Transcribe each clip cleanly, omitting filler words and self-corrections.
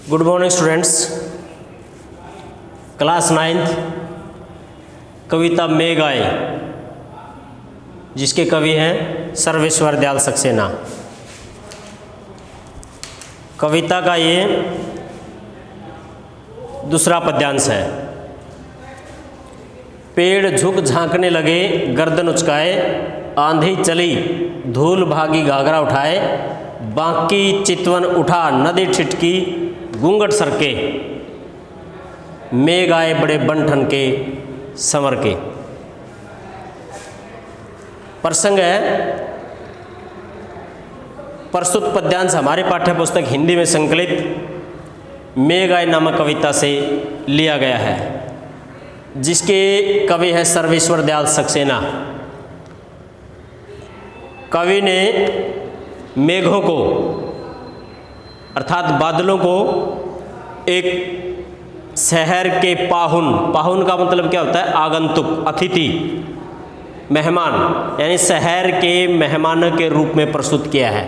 Good morning students. Class 9th कविता मेघ आए, जिसके कवि हैं सर्वेश्वर दयाल सक्सेना। कविता का ये दूसरा पद्यांश है। पेड़ झुक झांकने लगे गर्दन उचकाए, आंधी चली धूल भागी घाघरा उठाए, बांकी चितवन उठा नदी छिटकी घूंघट सरके, मेघ आए बड़े बन के संवर के। प्रसंग है प्रस्तुत पद्यांश हमारे पाठ्य पुस्तक हिंदी में संकलित मेघ आए नामक कविता से लिया गया है, जिसके कवि है सर्वेश्वर दयाल सक्सेना। कवि ने मेघों को अर्थात बादलों को एक शहर के पाहुन का मतलब क्या होता है? आगंतुक, अतिथि, मेहमान, यानी शहर के मेहमानों के रूप में प्रस्तुत किया है।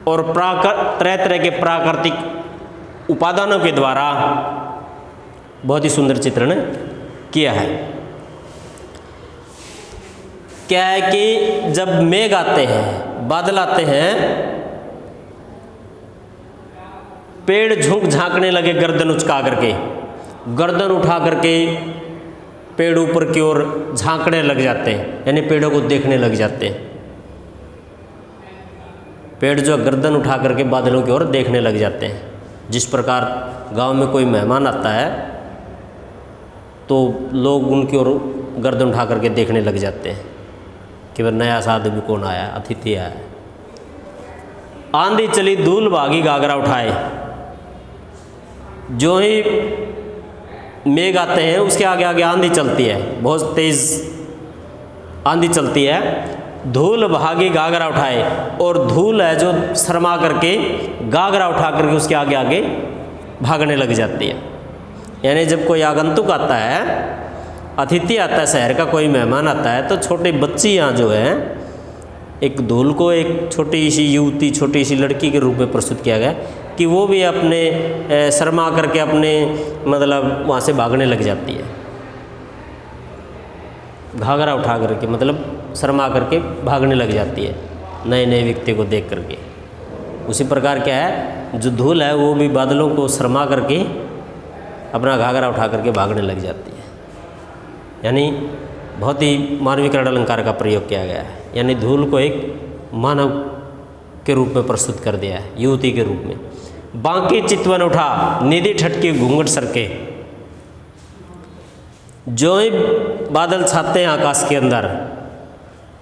और तरह तरह के प्राकृतिक उपादानों के द्वारा बहुत ही सुंदर चित्रण किया है। क्या है कि जब मेघ आते हैं, बादल आते हैं, पेड़ झुक झांकने लगे गर्दन उचका करके, गर्दन उठा करके पेड़ ऊपर की ओर झांकने लग जाते हैं, यानी पेड़ों को देखने लग जाते हैं। पेड़ जो गर्दन उठा करके बादलों की ओर देखने लग जाते हैं। जिस प्रकार गांव में कोई मेहमान आता है तो लोग उनकी ओर गर्दन उठा करके देखने लग जाते हैं कि वह नया आदमी कौन आया, अतिथि आया। आंधी चली धूल भागी घाघरा उठाए, जो ही मेघ आते हैं उसके आगे आगे आंधी चलती है, बहुत तेज आंधी चलती है। धूल भागी घाघरा उठाए, और धूल है जो शर्मा करके घाघरा उठा करके उसके आगे आगे भागने लग जाती है। यानी जब कोई आगंतुक आता है, अतिथि आता है, शहर का कोई मेहमान आता है, तो छोटे बच्ची यहाँ जो है, एक धूल को एक छोटी सी युवती, छोटी सी लड़की के रूप में प्रस्तुत किया गया कि वो भी अपने शर्मा करके अपने मतलब वहाँ से भागने लग जाती है, घाघरा उठा करके, मतलब शर्मा करके भागने लग जाती है नए नए व्यक्ति को देख करके। उसी प्रकार क्या है, जो धूल है वो भी बादलों को शर्मा करके अपना घाघरा उठा करके भागने लग जाती है। यानी बहुत ही मानवीकरण अलंकार का प्रयोग किया गया है, यानी धूल को एक मानव के रूप में प्रस्तुत कर दिया है, युवती के रूप में। बांकी चितवन उठा निधि ठटके घूंघट सरके, जो ही बादल छाते हैं आकाश के अंदर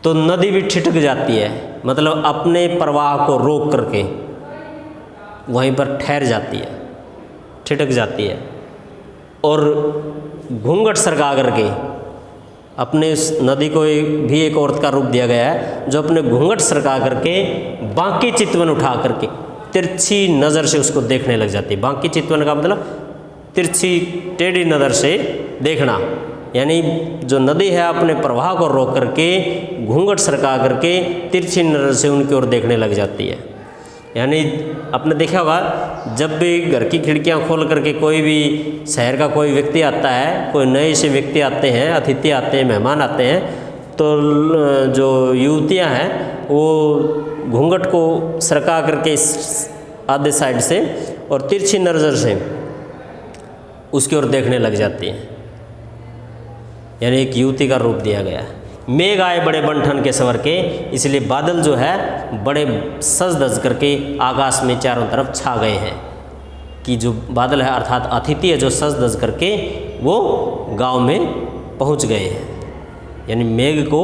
तो नदी भी ठिठक जाती है, मतलब अपने प्रवाह को रोक करके वहीं पर ठहर जाती है, ठिठक जाती है। और घूंघट सरका करके अपने उस नदी को भी एक औरत का रूप दिया गया है, जो अपने घूंघट सरका करके बांकी चितवन उठा करके तिरछी नज़र से उसको देखने लग जाती है। बांकी चितवन का मतलब तिरछी टेढ़ी नज़र से देखना, यानी जो नदी है अपने प्रवाह को रोक करके घूंघट सरका करके तिरछी नज़र से उनकी ओर देखने लग जाती है। यानी आपने देखा होगा, जब भी घर की खिड़कियां खोल करके कोई भी शहर का कोई व्यक्ति आता है, कोई नए से व्यक्ति आते हैं, अतिथि आते हैं, मेहमान आते हैं, तो जो युवतियां हैं वो घूंघट को सरका करके आधे साइड से और तिरछी नज़र से उसकी ओर देखने लग जाती हैं। यानी एक युवती का रूप दिया गया है। मेघ आए बड़े बन के संवर के, इसलिए बादल जो है बड़े सज धज करके आकाश में चारों तरफ छा गए हैं, कि जो बादल है अर्थात अतिथि है जो सज धज करके वो गांव में पहुंच गए हैं। यानी मेघ को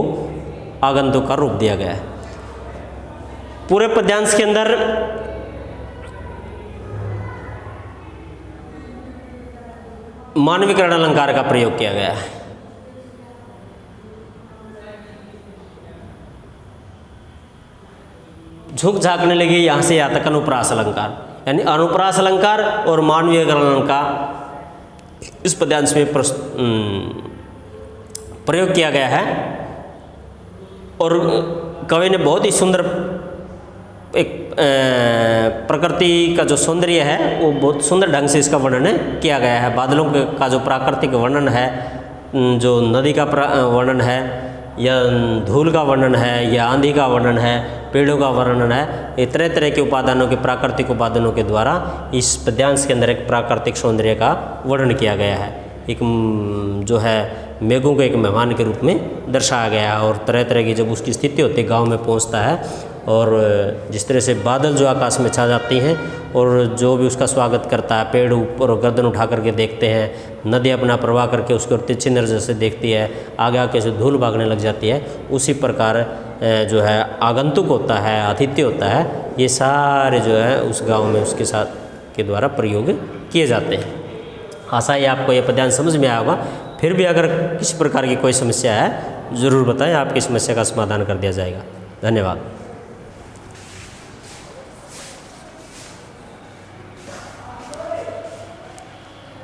आगंतुक का रूप दिया गया है। पूरे पद्यांश के अंदर मानवीकरण अलंकार का प्रयोग किया गया है। झुक झांकने लगे, यहाँ से यहाँ तक अनुप्रास अलंकार, यानी अनुप्रास अलंकार और मानवीकरण अलंकार इस पद्यांश में प्रयोग किया गया है। और कवि ने बहुत ही सुंदर एक प्रकृति का जो सौंदर्य है वो बहुत सुंदर ढंग से इसका वर्णन किया गया है। बादलों का जो प्राकृतिक वर्णन है, जो नदी का वर्णन है, या धूल का वर्णन है, या आंधी का वर्णन है, पेड़ों का वर्णन है, ये तरह तरह के उपादानों के प्राकृतिक उपादानों के द्वारा इस पद्यांश के अंदर एक प्राकृतिक सौंदर्य का वर्णन किया गया है। एक जो है मेघों को एक मेहमान के रूप में दर्शाया गया है, और तरह तरह की जब उसकी स्थिति होती है, गांव में पहुंचता है, और जिस तरह से बादल जो आकाश में छा जाती हैं और जो भी उसका स्वागत करता है, पेड़ ऊपर गर्दन उठा करके देखते हैं, नदी अपना प्रवाह करके उसके ओर तिरछी नज़र से देखती है, आगे आके से धूल भागने लग जाती है, उसी प्रकार जो है आगंतुक होता है, अतिथि होता है, ये सारे जो है उस गाँव में उसके साथ के द्वारा प्रयोग किए जाते हैं। आशा है आपको ये पद्यांश समझ में आया होगा। फिर भी अगर किसी प्रकार की कोई समस्या है ज़रूर बताएं, आपकी समस्या का समाधान कर दिया जाएगा। धन्यवाद।